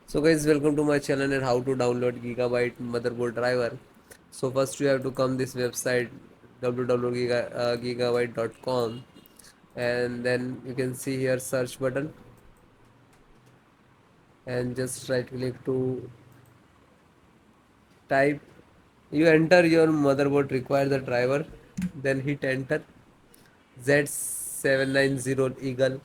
So guys, welcome to my channel and how to download Gigabyte motherboard driver. So first you have to come this website www.gigabyte.com, and then you can see here search button and just right click to type. You enter your motherboard require the driver, then hit enter. Z790 Eagle.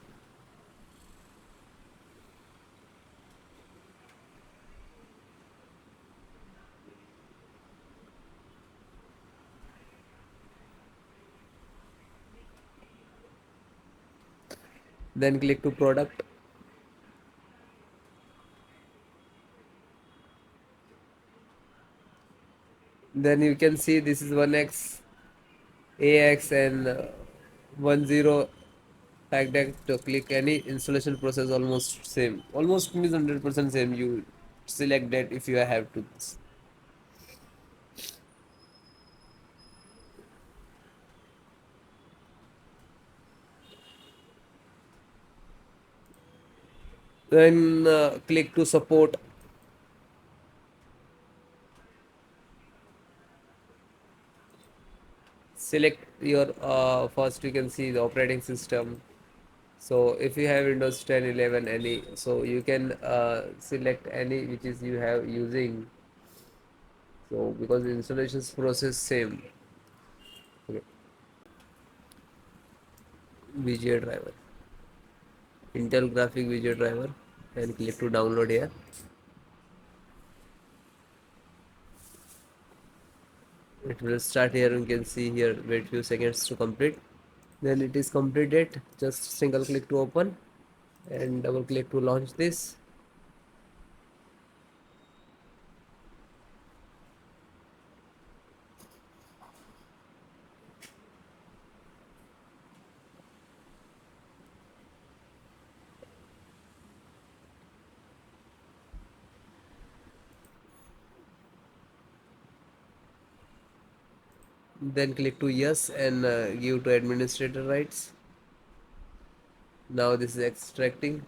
Then click to product. Then you can see this is 1x, AX and 10 tag deck. To click any installation process almost same. Almost means 100% same. You select that if you have to. Then click to support. Select your first you can see the operating system. So if you have Windows 10, 11, any, so you can select any which is you have using. So because the installations process same. Okay. VGA driver, Intel graphic VGA driver, and click to download here. It will start here. You can see here. Wait few seconds to complete. Then it is completed. Just single click to open and double click to launch this. Then click to yes and give to administrator rights. Now this is extracting.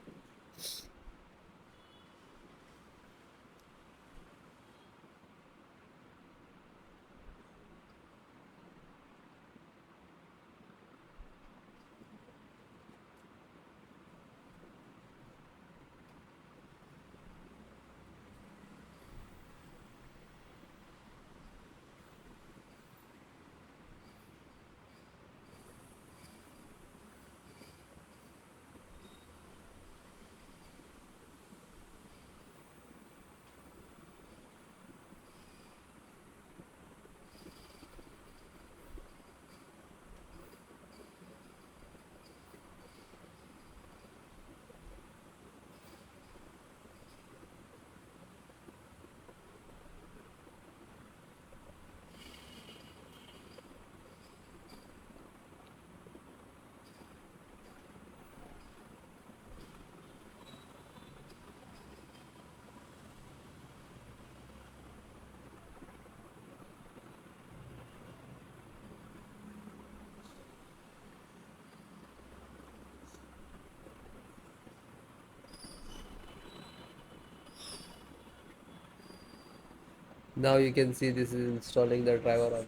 Now you can see this is installing the driver on.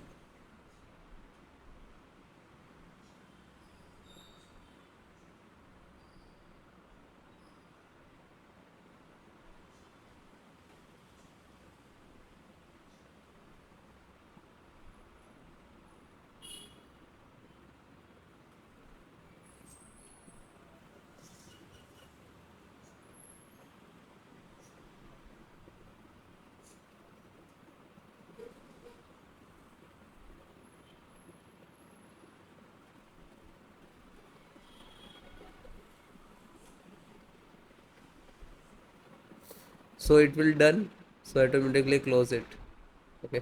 So it will done. So automatically close it. Okay.